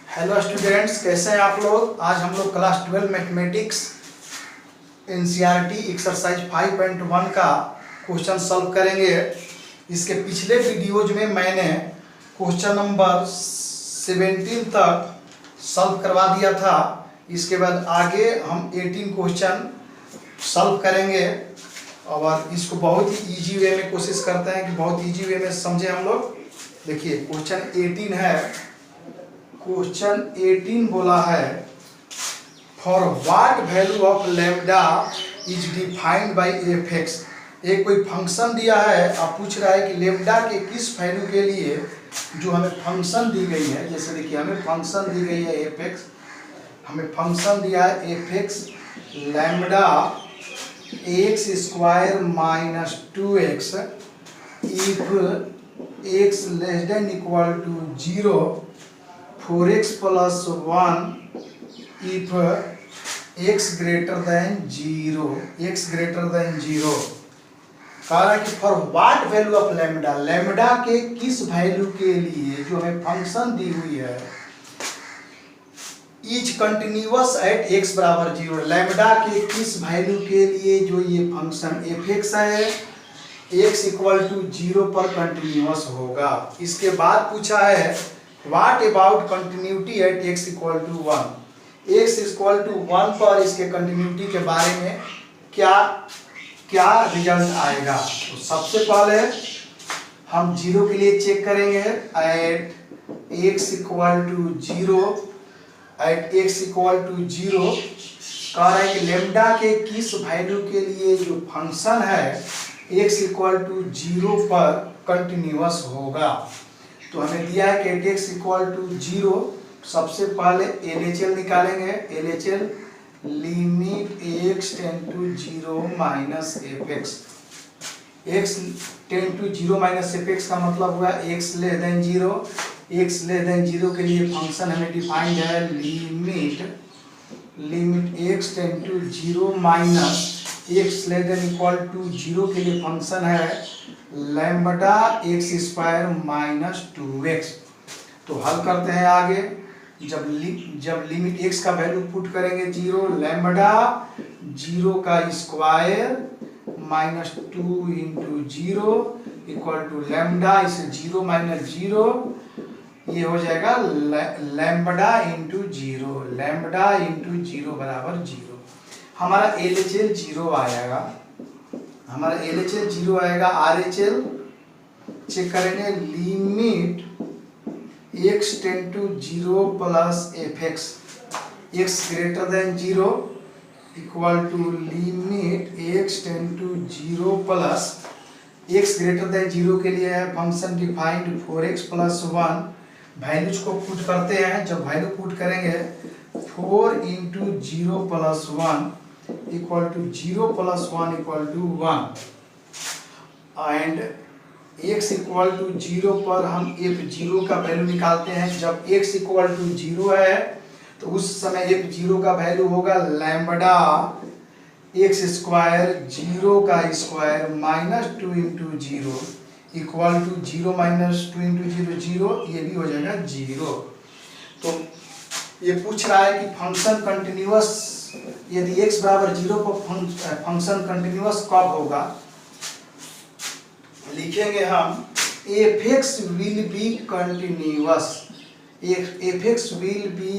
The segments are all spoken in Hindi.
हेलो स्टूडेंट्स, कैसे हैं आप लोग। आज हम लोग क्लास 12 मैथमेटिक्स एनसीईआरटी एक्सरसाइज 5.1 का क्वेश्चन सॉल्व करेंगे। इसके पिछले वीडियोज में मैंने क्वेश्चन नंबर 17 तक सॉल्व करवा दिया था। इसके बाद आगे हम 18 क्वेश्चन सॉल्व करेंगे और इसको बहुत ही इजी वे में कोशिश करते हैं कि बहुत इजी वे में समझे हम लोग। देखिए क्वेश्चन 18 है। क्वेश्चन 18 बोला है for what value of lambda is defined by F x. एक कोई फंक्शन दिया है, आप पूछ रहा है कि लैम्डा के किस वैल्यू के लिए जो हमें फंक्शन दी गई है। जैसे देखिए हमें फंक्शन दी गई है एफ एक्स, हमें फंक्शन दिया है F X lambda X square minus 2x if x less than equal to 0 4x plus 1 if x greater than 0 x greater than 0। कह रहा है कि for what value of lambda, lambda के किस वैल्यू के लिए जो हमें फंक्शन दी हुई है इज कंटिन्यूअस एट x बराबर 0। लैम्डा के किस वैल्यू के लिए जो ये फंक्शन एफ एक्स है x इक्वल टू 0 पर कंटिन्यूअस होगा। इसके बाद पूछा है what about continuity at x equal to 1। x equal to 1 पर इसके कंटिन्यूटी के बारे में क्या रिजल्ट आएगा। तो सबसे पहले हम 0 के लिए चेक करेंगे at x equal to 0। At x equal to 0 कह रहा है कि लेम्डा के किस वैल्यू के लिए जो फंक्शन है x इक्वल टू 0 पर कंटिन्यूअस होगा। तो हमें दिया है कि x इक्वल टू 0। सबसे पहले LHL निकालेंगे। LHL limit x tend to 0 minus F X. x tend to 0 minus F X का मतलब हुआ x less than 0। x less than 0 के लिए फंक्शन हमें डिफाइंड है limit x tend to 0 minus x less than equal to 0 के लिए फंक्शन है lambda x square minus 2x। तो हल करते हैं आगे। जब लिमिट x का वैल्यू पुट करेंगे 0, लैम्बडा 0 का square minus 2 into 0 equal to lambda, इसे 0 माइनस 0 ये हो जाएगा लैम्बडा इंटू 0। लैम्बडा इंटू 0 बराबर 0। हमारा LHL 0 आएगा। हमारा LHL 0 आएगा। RHL चेक करेंगे limit x tend to 0 plus F X x greater than 0 equal to limit x tend to 0 plus x greater than 0 के लिए है function defined 4x plus 1। Values को पुट करते हैं। जब वैल्यू पुट करेंगे 4 into 0 plus 1 equal to 0 plus 1 equal to 1 and x equal to 0 पर हम f0 का वैल्यू निकालते हैं। जब x इक्वल टू 0 है तो उस समय f0 का वैल्यू होगा लैम्बडा एक्स स्क्वायर 0 का square minus 2 into 0 equal to 0 minus 2 into 0 0, ये भी हो जाएगा 0। तो ये पूछ रहा है कि फंक्शन कंटिन्यूअस यदि x बराबर 0 पर फंक्शन कंटिन्यूअस कब होगा। लिखेंगे हम F X will be continuous. F X will be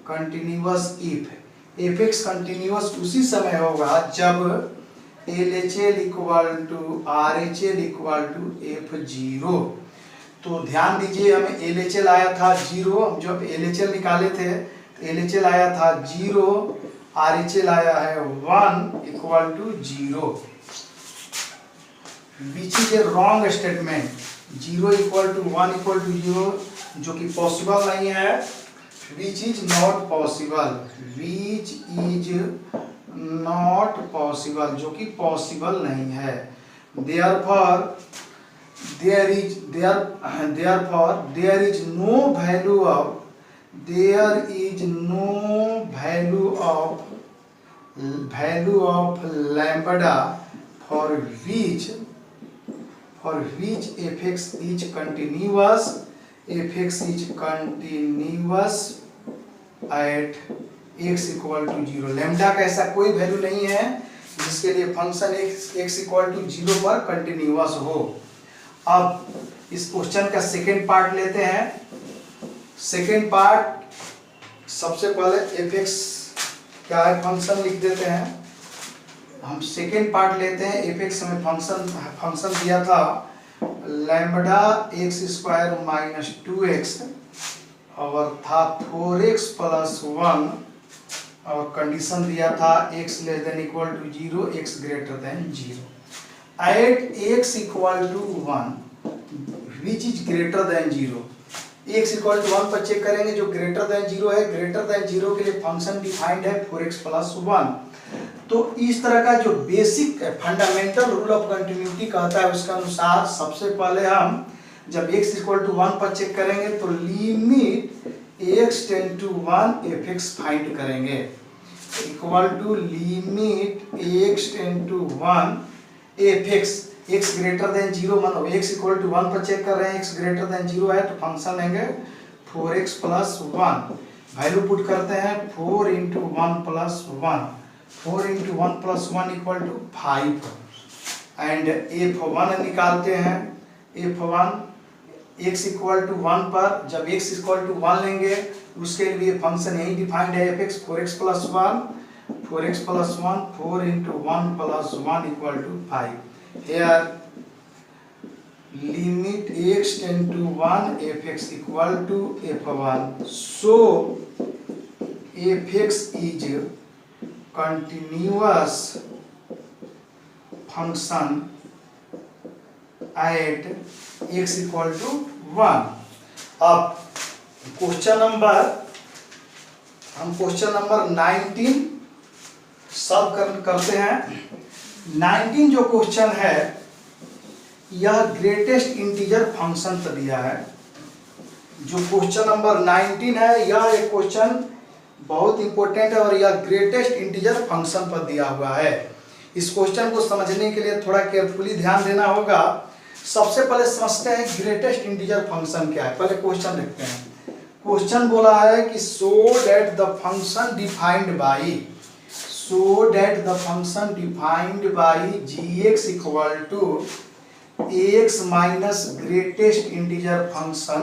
continuous if F X continuous उसी समय होगा जब LHL equal to RHL equal to F0। तो ध्यान दीजिए हमें LHL आया था 0। हम जब LHL निकाले थे तो LHL आया था 0, RHL आया है 1 equal to 0। Which is a wrong statement. 0 equal to 1 equal to 0 जो कि पॉसिबल नहीं है। Which is not possible. Which is not possible जो कि पॉसिबल नहीं है। therefore there is no value of lambda for which fx is continuous F X is continuous at X equal to zero. Lambda का ऐसा कोई वैल्यू नहीं है जिसके लिए function X equal to zero पर कंटिन्यूअस हो। अब इस क्वेश्चन का सेकेंड पार्ट लेते हैं। सेकेंड पार्ट, सबसे पहले एफ एक्स क्या है फंक्शन लिख देते हैं। हम सेकेंड पार्ट लेते हैं। एफ एक्स में फंक्शन दिया था lambda x square minus 2x और था 4x प्लस 1 और कंडीशन दिया था x less than equal to 0, x greater than 0 at x equal to 1 which is greater than 0। x equal to 1 पर चेक करेंगे, जो ग्रेटर देन 0 है, ग्रेटर देन 0 के लिए फंक्शन डिफाइंड है 4x प्लस 1। तो इस तरह का जो basic fundamental rule of continuity कहता है उसके अनुसार सबसे पहले हम जब x इक्वल टू 1 पर चेक करेंगे तो limit x tend to 1 F X find करेंगे equal to limit x tend to 1 F X x greater than 0, मतलब x इक्वल टू 1 पर चेक कर रहे हैं, x ग्रेटर देन 0 है तो फंक्शन लेंगे 4x प्लस 1। वैल्यू पुट करते हैं 4 into 1 plus 1, 4 into 1 plus 1 equal to 5 and f1 निकालते हैं। f1 x इक्वल टू 1 पर जब x इक्वल टू 1 लेंगे उसके लिए फंक्शन यही डिफाइंड है f(x) 4x plus 1, 4x plus 1, 4 into 1 plus 1 equal to 5। Here limit x tend to 1 f(x) equal to f1। So f(x) is continuous function at x equal to 1। अब हम क्वेश्चन नंबर 19 सॉल्व करते हैं। 19 जो क्वेश्चन है यह ग्रेटेस्ट इंटीजर फंक्शन पर दिया है। जो क्वेश्चन नंबर 19 है यह एक क्वेश्चन बहुत इंपॉर्टेंट है और यह ग्रेटेस्ट इंटीजर फंक्शन पर दिया हुआ है। इस क्वेश्चन को समझने के लिए थोड़ा केयरफुली ध्यान देना होगा। सबसे पहले समझते हैं ग्रेटेस्ट इंटीजर फंक्शन क्या है। पहले क्वेश्चन देखते हैं। क्वेश्चन बोला है कि so that the function defined by gx equal to x minus greatest integer function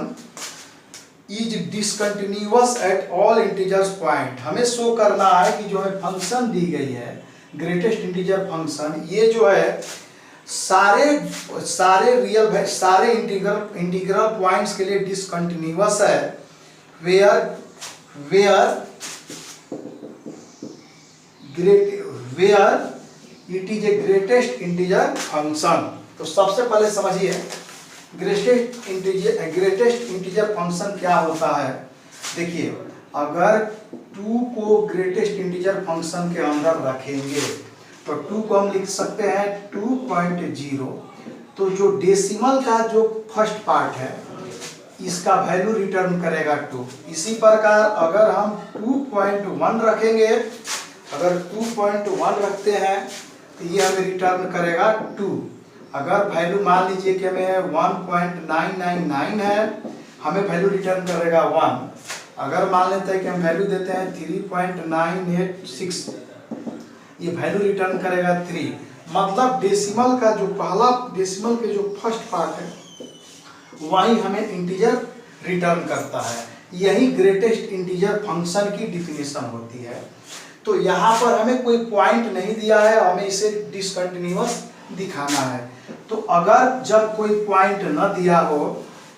is discontinuous at all integers point. हमें शो करना है कि जो है फंक्शन दी गई है ग्रेटेस्ट इंटीजर फंक्शन, ये जो है सारे इंटीग्रल पॉइंट्स के लिए डिसकंटिन्यूअस है। Where it is a greatest integer function. तो सबसे पहले समझिए ग्रेटेस्ट इंटीजर फंक्शन क्या होता है। देखिए अगर 2 को ग्रेटेस्ट इंटीजर फंक्शन के अंदर रखेंगे तो 2 को हम लिख सकते हैं 2.0। तो जो डेसिमल का जो फर्स्ट पार्ट है इसका वैल्यू रिटर्न करेगा 2। इसी प्रकार अगर हम 2.1 रखेंगे, अगर 2.1 रखते हैं तो ये हमें रिटर्न करेगा 2। अगर वैल्यू मान लीजिए कि हमें 1.999 है, हमें वैल्यू रिटर्न करेगा 1। अगर मान लेते हैं कि हम वैल्यू देते हैं 3.986, ये वैल्यू रिटर्न करेगा 3। मतलब डेसिमल का जो पहला डेसिमल के जो फर्स्ट पार्ट है वही हमें इंटीजर रिटर्न करता है। यही ग्रेटेस्ट इंटीजर फंक्शन की डिफिनेशन होती है। तो यहाँ पर हमें कोई पॉइंट नहीं दिया है, हमें इसे डिसकंटिन्यूअस दिखाना है। तो अगर जब कोई पॉइंट न दिया हो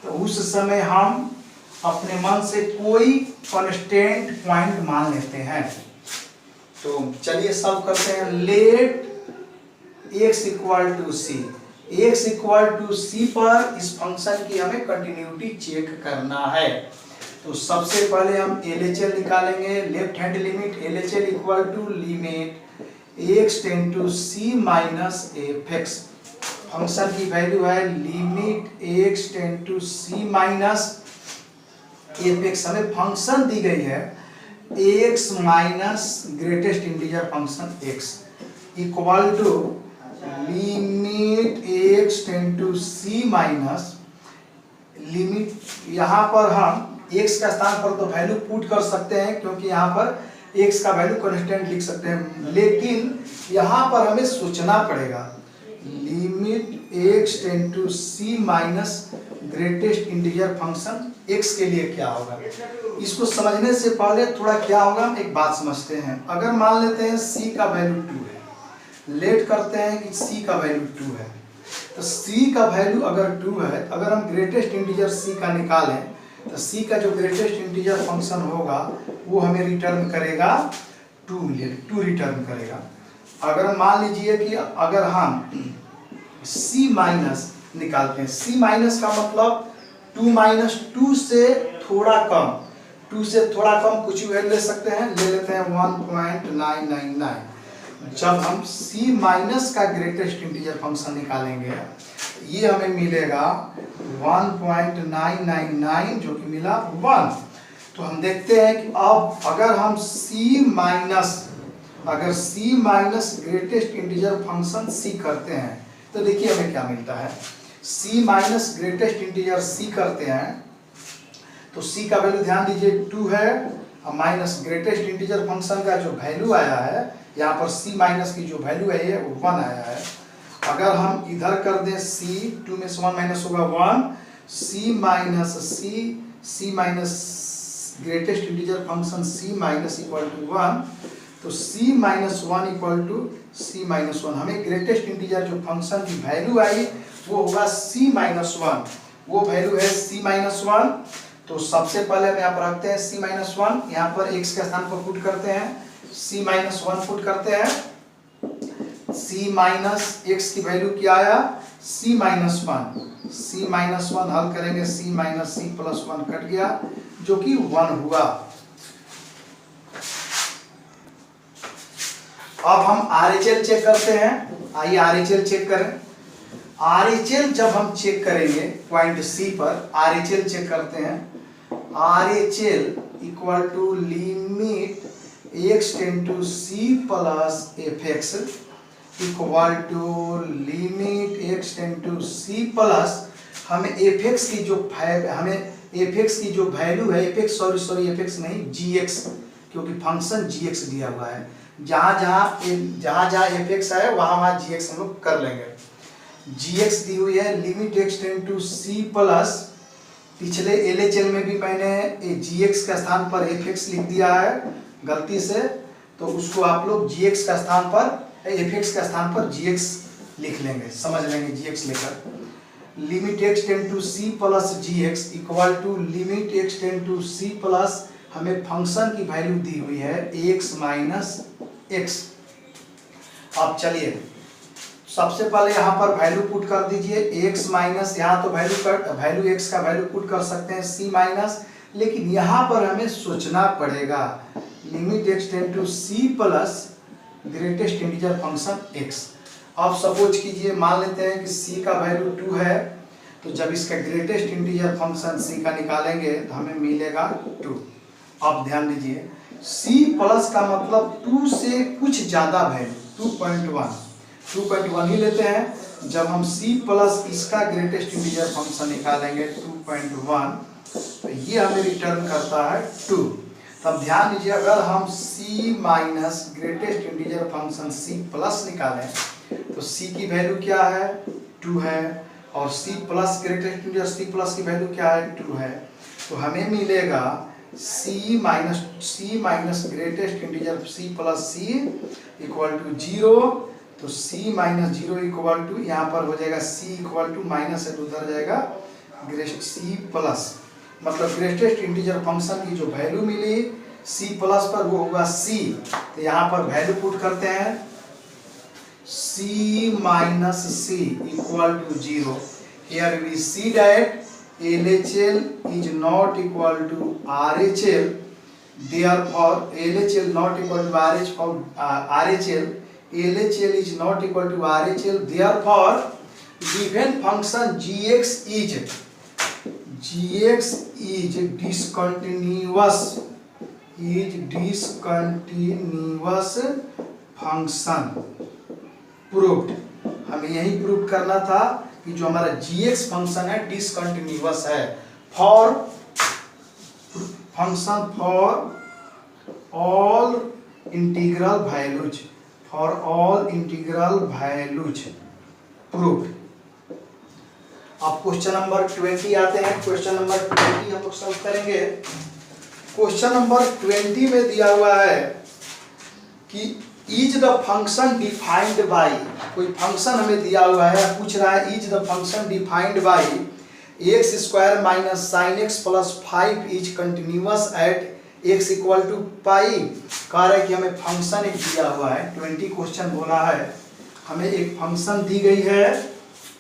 तो उस समय हम अपने मन से कोई कांस्टेंट पॉइंट मान लेते हैं। तो चलिए सॉल्व करते हैं। Let x equal to C, x equal to C पर इस फंक्शन की हमें कंटिन्यूटी चेक करना है। तो सबसे पहले हम LHL निकालेंगे। Left hand limit LHL equal to limit x tend to c minus f(x). Function की वैल्यू है limit x tend to c minus f(x). हमें फंक्शन दी गई है x minus greatest integer function x equal to limit x tend to c minus limit, यहाँ पर हम x का स्थान पर तो वैल्यू पुट कर सकते हैं क्योंकि यहाँ पर x का वैल्यू कांस्टेंट लिख सकते हैं, लेकिन यहाँ पर हमें सोचना पड़ेगा limit x tend to c minus greatest integer function x के लिए क्या होगा। इसको समझने से पहले थोड़ा क्या होगा हम एक बात समझते हैं। अगर मान लेते हैं c का वैल्यू 2 है, लेट करते हैं कि c का वैल्यू 2 है, तो c का वैल्यू अगर 2 है, अगर हम ग्रेटेस्ट इंटीजर c का निकालें तो c का जो ग्रेटेस्ट इंटीजर फंक्शन होगा वो हमें रिटर्न करेगा 2 रिटर्न करेगा। अगर मान लीजिए कि अगर हम c माइनस निकालते हैं, c माइनस का मतलब 2 माइनस 2 से थोड़ा कम, 2 से थोड़ा कम कुछ भी ले सकते हैं, ले लेते हैं 1.999। जब हम c माइनस का ग्रेटेस्ट इंटीजर फंक्शन निकालेंगे ये हमें मिलेगा 1.999 जो कि मिला 1। तो हम देखते हैं कि अब अगर हम c minus greatest integer function c करते हैं तो देखिए हमें क्या मिलता है। c minus greatest integer c करते हैं तो c का वैल्यू ध्यान दीजिए 2 है, माइनस ग्रेटेस्ट इंटीजर फंक्शन का जो वैल्यू आया है यहाँ पर c माइनस की जो वैल्यू है वो 1 आया है। अगर हम इधर कर दें c, 2 में से 1 माइनस होगा 1, c minus greatest integer function c minus equal to 1, तो c minus 1 equal to c minus 1। हमें ग्रेटेस्ट इंटीजर जो फंक्शन की वैल्यू आई वो होगा c माइनस 1, वो वैल्यू है c माइनस 1। तो सबसे पहले हम यहाँ पर रखते हैं c माइनस 1, यहाँ पर x के स्थान पर पुट करते हैं, c माइनस 1 पुट करते हैं, c माइनस x की वैल्यू क्या आया c माइनस 1, c माइनस 1 हल करेंगे, c minus c plus 1 cut गया जो कि 1 हुआ। अब हम RHL चेक करते हैं, आइए RHL चेक करें। RHL जब हम चेक करेंगे पॉइंट C पर RHL चेक करते हैं, RHL equal to limit x tend to c plus fx equal to limit x tend to c plus हमें fx की जो वैल्यू है fx नहीं gx, क्योंकि फंक्शन gx दिया हुआ है, जहाँ fx है वहाँ gx हम लोग कर लेंगे। gx दी हुई है limit x tend to c plus, पिछले LHL में भी मैंने gx का स्थान पर fx लिख दिया है गलती से, तो उसको आप लोग gx का स्थान पर fx का स्थान पर gx लिख लेंगे, समझ लेंगे gx लेकर। Limit x tend to c plus gx equal to limit x tend to c plus हमें फंक्शन की वैल्यू दी हुई है x माइनस x। अब चलिए सबसे पहले यहाँ पर वैल्यू पुट कर दीजिए x माइनस, यहाँ तो वैल्यू x का वैल्यू पुट कर सकते हैं c माइनस, लेकिन यहाँ पर हमें सोचना पड़ेगा limit x tend to c plus greatest integer function x। अब सपोज कीजिए मान लेते हैं कि c का वैल्यू 2 है, तो जब इसका ग्रेटेस्ट इंटीजर फंक्शन c का निकालेंगे तो हमें मिलेगा 2। अब ध्यान दीजिए c प्लस का मतलब 2 से कुछ ज़्यादा वैल्यू 2.1 ही लेते हैं। जब हम c प्लस इसका ग्रेटेस्ट इंटीजर फंक्शन निकालेंगे 2.1 तो ये हमें रिटर्न करता है 2। तब ध्यान दीजिए अगर हम c minus greatest integer function c plus निकालें तो c की वैल्यू क्या है 2 है, और c plus greatest integer c plus की वैल्यू क्या है 2 है, तो हमें मिलेगा c minus greatest integer c plus c equal to 0। तो c माइनस 0 इक्वल टू यहाँ पर हो जाएगा c इक्वल टू माइनस है तो उधर जाएगा c प्लस, मतलब ग्रेटेस्ट इंटीजर फंक्शन की जो वैल्यू मिली c प्लस पर वो होगा c। तो यहाँ पर वैल्यू पुट करते हैं c minus c equal to 0। Here we see that LHL is not equal to RHL, therefore LHL not equal to RHL, LHL is not equal to RHL, therefore given function gx is discontinuous function proved। हमें यही प्रूव करना था कि जो हमारा gx फंक्शन है डिसकंटिन्यूअस है for function for all integral values proof. अब क्वेश्चन नंबर 20 आते हैं। क्वेश्चन नंबर 20 हम लोग सॉल्व करेंगे। क्वेश्चन नंबर 20 में दिया हुआ है कि is the function defined by, कोई फंक्शन हमें दिया हुआ है, पूछ रहा है is the function defined by X square minus sine x plus 5 is continuous at X equal to pi. कह रहा है कि हमें फंक्शन एक दिया हुआ है, 20 क्वेश्चन बोला है, हमें एक फंक्शन दी गई है।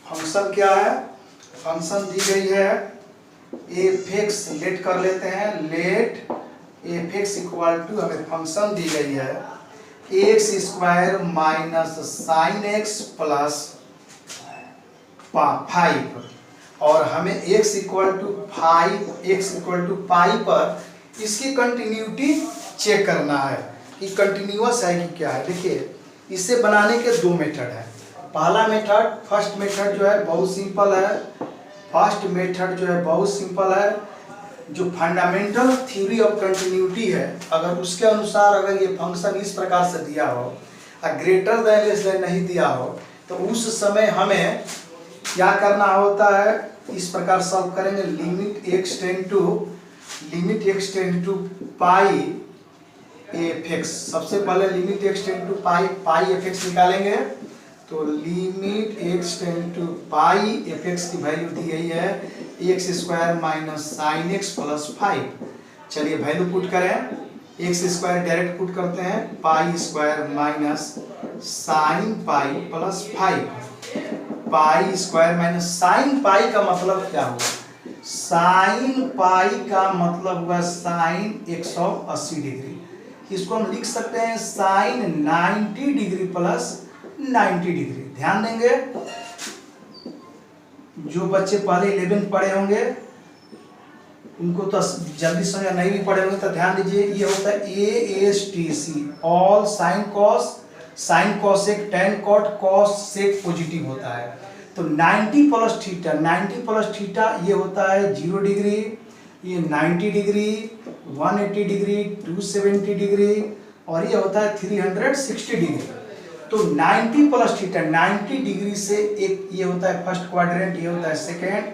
फंक्शन क्या है? फंक्शन दी गई है एफ एक्स, लेट कर लेते हैं, let F X equal to, हमें फंक्शन दी गई है x square minus sine x plus 5 और हमें x equal to 5 x equal to pi पर इसकी कंटिन्यूटी चेक करना है कि कंटिन्यूअस है कि क्या है। देखिए इसे बनाने के दो मेथड है। पहला मेथड, फर्स्ट मेथड जो है बहुत सिंपल है। फर्स्ट मेथड जो है बहुत सिंपल है, जो फंडामेंटल थ्योरी ऑफ कंटिन्यूटी है, अगर उसके अनुसार अगर ये फंक्शन इस प्रकार से दिया हो और ग्रेटर देन लेस देन नहीं दिया हो तो उस समय हमें क्या करना होता है, इस प्रकार सॉल्व करेंगे। Limit x tend to pi F x, सबसे पहले limit x tend to pi F x निकालेंगे। तो limit x tend to pi F x की वैल्यू दी गई है x square minus sine x plus 5। चलिए वैल्यू पुट करें, एक्स स्क्वायर डायरेक्ट पुट करते हैं, pi square minus sine pi plus 5। Pi square minus sine pi का मतलब क्या हुआ? साइन पाई का मतलब हुआ साइन 180 डिग्री। इसको हम लिख सकते हैं साइन 90 डिग्री प्लस 90 डिग्री। ध्यान देंगे, जो बच्चे पहले 11th पढ़े होंगे उनको तो जल्दी समझ, नहीं भी पढ़े होंगे तो ध्यान दीजिए। ये होता है ASTC, all sine cosec tan cot cos sec positive होता है। तो 90 प्लस थीटा ये होता है 0 डिग्री, ये 90 डिग्री, 180 डिग्री, 270 डिग्री और ये होता है 360 डिग्री। तो 90 प्लस थीटा 90 डिग्री से एक ये होता है फर्स्ट क्वाड्रेंट, ये होता है सेकेंड,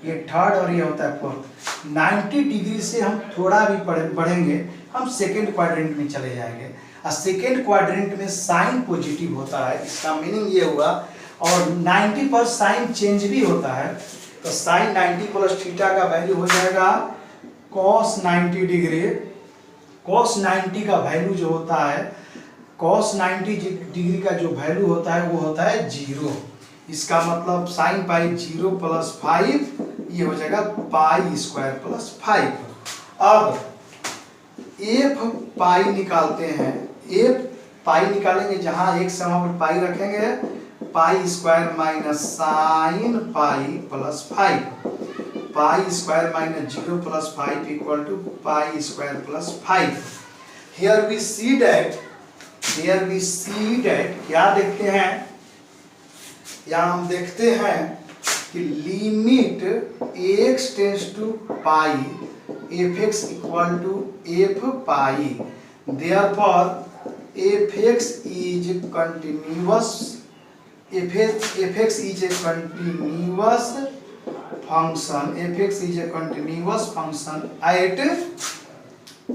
ये थर्ड और ये होता है फोर्थ। 90 डिग्री से हम थोड़ा भी बढ़ेंगे हम सेकेंड क्वाड्रेंट में चले जाएंगे और सेकेंड क्वाड्रेंट में साइन पॉजिटिव होता है। इसका मीनिंग ये हुआ, और 90 पर साइन चेंज भी होता है। तो साइन 90 प्लस थीटा का वैल्यू हो जाएगा कॉस 90 डिग्री। कॉस 90 का वैल्यू जो होता है, कॉस 90 डिग्री का जो वैल्यू होता है वो होता है 0। इसका मतलब साइन पाई 0 प्लस 5, ये हो जाएगा पाई स्क्वायर प्लस 5। अब एफ पाई निकालते हैं, एफ पाई निकालेंगे, जहां एक से वहां पर पाई रखेंगे, pi square minus sine pi plus 5। Pi square minus 0 plus 5 equal to pi square plus 5। Here we see that क्या देखते हैं, यहाँ हम देखते हैं कि limit x tends to pi F X equal to F pi, therefore F X is continuous, F X is a continuous function at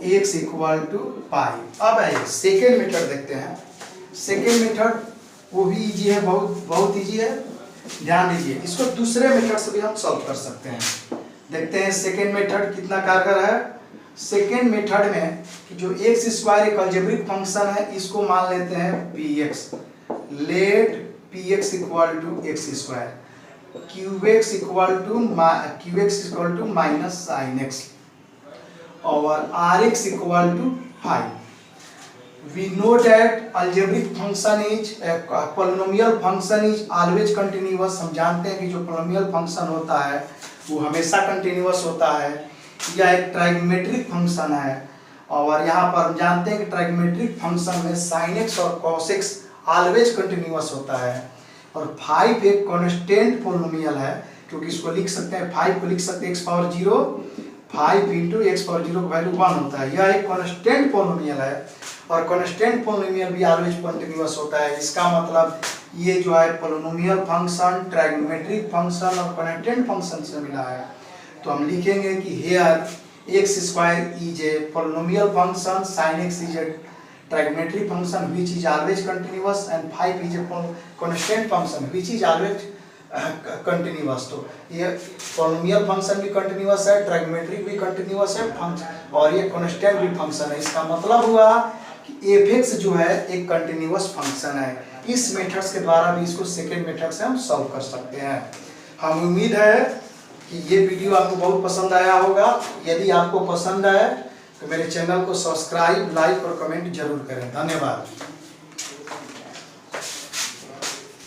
x equal to pi. अब आइए सेकेंड मेथड देखते हैं। सेकेंड मेथड वो भी इजी है, बहुत इजी है। ध्यान दीजिए, इसको दूसरे मेथड से भी हम सॉल्व कर सकते हैं। देखते हैं सेकेंड मेथड कितना कारगर है। सेकेंड मेथड में जो एक्स स्क्वायर एक अलजेब्रिक फंक्शन है, इसको मान लेते हैं px, let px equal to x square, qx equal to minus sine x और rx equal to 5। We know that algebraic function is polynomial function is always continuous। हम जानते हैं कि जो polynomial function होता है वो हमेशा continuous होता है। यह एक ट्राइगोमेट्रिक फंक्शन है और यहाँ पर हम जानते हैं कि ट्राइगोमेट्रिक फंक्शन में sin x और cos x ऑलवेज कंटिन्यूअस होता है। और 5 एक कांस्टेंट पोलिनोमियल है, क्योंकि इसको लिख सकते हैं 5 को लिख सकते हैं x power 0, 5 into x power 0 का वैल्यू 1 होता है। यह एक कांस्टेंट पोलिनोमियल है और कांस्टेंट पोलिनोमियल भी ऑलवेज कंटीन्यूअस होता है। इसका मतलब ये जो है पोलिनोमियल फंक्शन, ट्राइगोनोमेट्रिक फंक्शन और कांस्टेंट फंक्शन से मिला है। तो हम लिखेंगे कि here x square is a polynomial function, sin x is a trigonometric function which is always continuous and 5 is a constant function which is always continuous। तो ये पोलिनोमियल फंक्शन भी कंटिन्यूअस है, ट्राइगोनोमेट्रिक भी कंटिन्यूअस है फंक्शन, और ये कांस्टेंट भी फंक्शन है। इसका मतलब हुआ कि f(x) जो है एक कंटिन्यूअस फंक्शन है। इस मेथड्स के द्वारा भी इसको सेकेंड मेथड से हम सॉल्व कर सकते हैं। हम उम्मीद है कि ये वीडियो आपको बहुत पसंद आया होगा। यदि आपको पसंद आए तो मेरे चैनल को सब्सक्राइब, लाइक और कमेंट जरूर करें। धन्यवाद।